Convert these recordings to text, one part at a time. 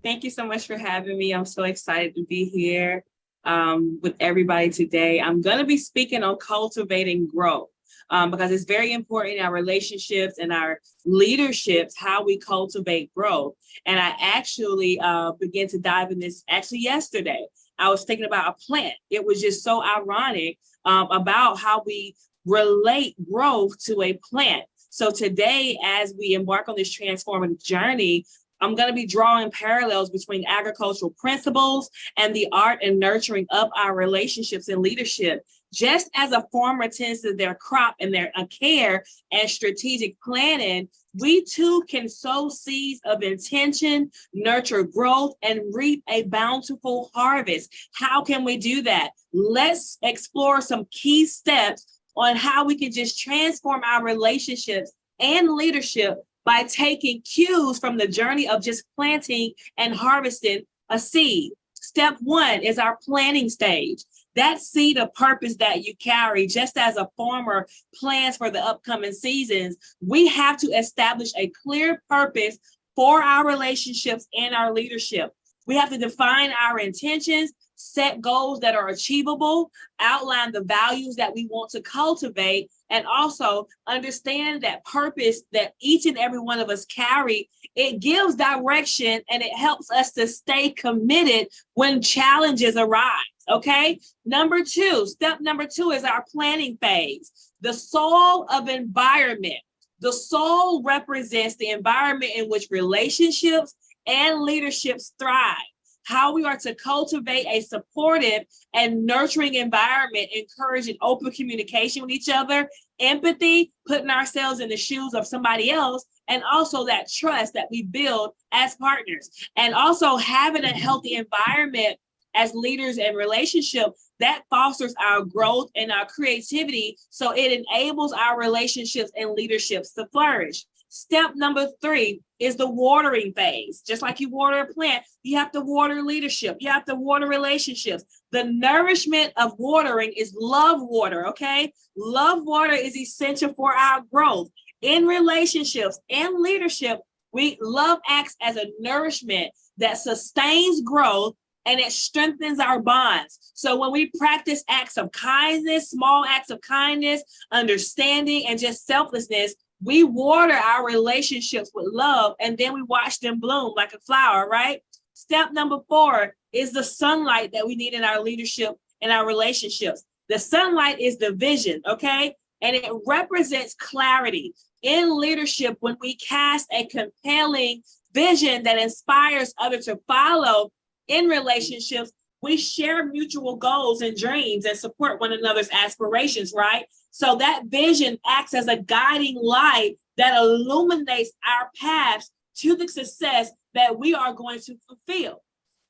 Thank you so much for having me. I'm so excited to be here with everybody today. I'm going to be speaking on cultivating growth because it's very important in our relationships and our leaderships, how we cultivate growth. And I actually began to dive in this actually yesterday. I was thinking about a plant. It was just so ironic about how we relate growth to a plant. So today, as we embark on this transformative journey, I'm going to be drawing parallels between agricultural principles and the art and nurturing of our relationships and leadership. Just as a farmer tends to their crop and their care and strategic planning, we too can sow seeds of intention, nurture growth, and reap a bountiful harvest. How can we do that? Let's explore some key steps on how we can just transform our relationships and leadership by taking cues from the journey of just planting and harvesting a seed. Step one is our planting stage. That seed of purpose that you carry, just as a farmer plans for the upcoming seasons, we have to establish a clear purpose for our relationships and our leadership. We have to define our intentions, set goals that are achievable, outline the values that we want to cultivate, and also understand that purpose that each and every one of us carry. It gives direction and it helps us to stay committed when challenges arise. Okay. Step number two is our planning phase. The soul of environment. The soul represents the environment in which relationships and leaderships thrive. How we are to cultivate a supportive and nurturing environment, encouraging open communication with each other, empathy, putting ourselves in the shoes of somebody else, and also that trust that we build as partners. And also having a healthy environment as leaders and relationship that fosters our growth and our creativity, so it enables our relationships and leaderships to flourish. Step number three is the watering phase. Just like you water a plant, you have to water leadership. You have to water relationships. The nourishment of watering is love water, okay? Love water is essential for our growth. In relationships and leadership, love acts as a nourishment that sustains growth and it strengthens our bonds. So when we practice acts of kindness, small acts of kindness, understanding, and just selflessness, we water our relationships with love, and then we watch them bloom like a flower, right? Step number four is the sunlight that we need in our leadership and our relationships. The sunlight is the vision, okay? And it represents clarity. In leadership, when we cast a compelling vision that inspires others to follow, in relationships, we share mutual goals and dreams and support one another's aspirations, right? So that vision acts as a guiding light that illuminates our paths to the success that we are going to fulfill.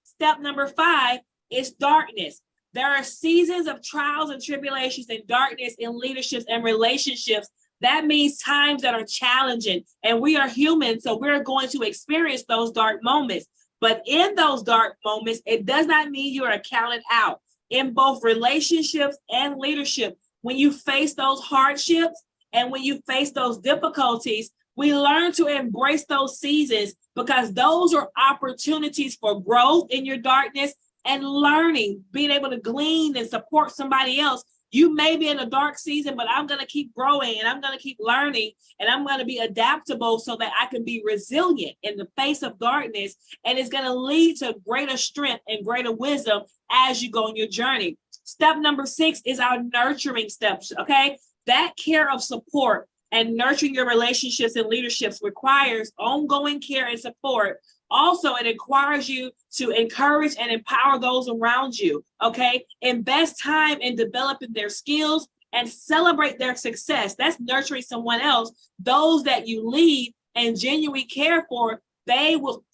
Step number five is darkness. There are seasons of trials and tribulations and darkness in leaderships and relationships. That means times that are challenging, and we are human, so we're going to experience those dark moments. But in those dark moments, it does not mean you are accounted out. In both relationships and leadership, when you face those hardships and when you face those difficulties, we learn to embrace those seasons because those are opportunities for growth in your darkness and learning, being able to glean and support somebody else. You may be in a dark season, but I'm going to keep growing and I'm going to keep learning and I'm going to be adaptable so that I can be resilient in the face of darkness. And it's going to lead to greater strength and greater wisdom as you go on your journey. Step number six is our nurturing steps, okay? That care of support and nurturing your relationships and leaderships requires ongoing care and support. Also, it requires you to encourage and empower those around you, okay? Invest time in developing their skills and celebrate their success. That's nurturing someone else. Those that you lead and genuinely care for, they will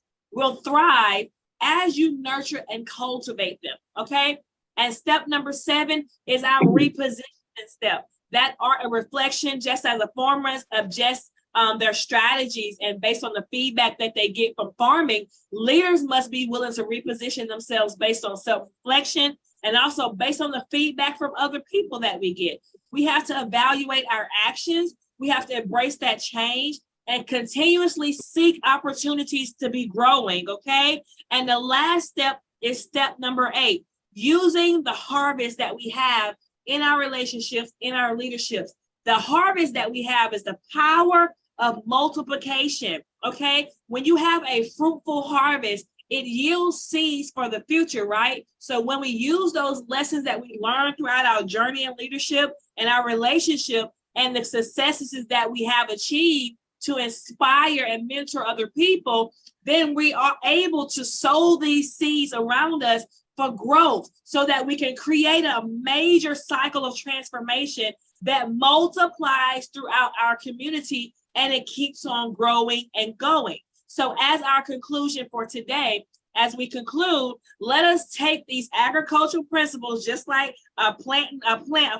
thrive as you nurture and cultivate them, okay? And step number seven is our repositioning step. That are a reflection, just as a farmer of just their strategies, and based on the feedback that they get from farming, leaders must be willing to reposition themselves based on self-reflection and also based on the feedback from other people that we get. We have to evaluate our actions. We have to embrace that change and continuously seek opportunities to be growing, okay? And the last step is step number 8, using the harvest that we have in our relationships, in our leaderships. The harvest that we have is the power of multiplication, okay? When you have a fruitful harvest, it yields seeds for the future, right? So when we use those lessons that we learned throughout our journey in leadership and our relationship and the successes that we have achieved to inspire and mentor other people, then we are able to sow these seeds around us for growth so that we can create a major cycle of transformation that multiplies throughout our community, and it keeps on growing and going. So as our conclusion for today, as we conclude, let us take these agricultural principles, just like a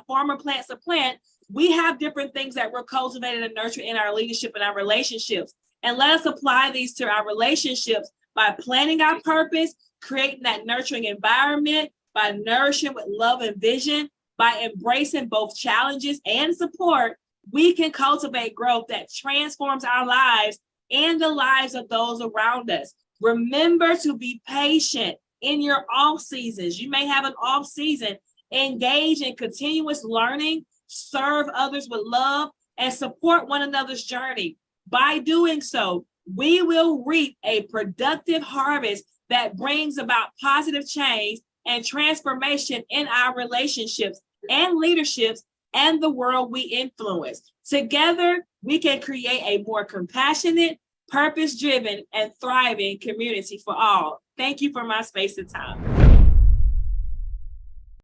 farmer plants a plant. We have different things that we're cultivating and nurturing in our leadership and our relationships. And let us apply these to our relationships by planning our purpose, creating that nurturing environment, by nourishing with love and vision, by embracing both challenges and support. We can cultivate growth that transforms our lives and the lives of those around us. Remember to be patient in your off seasons. You may have an off season. Engage in continuous learning, serve others with love, and support one another's journey. By doing so, we will reap a productive harvest that brings about positive change and transformation in our relationships and leaderships and the world we influence. Together, we can create a more compassionate, purpose-driven, and thriving community for all. Thank you for my space and time.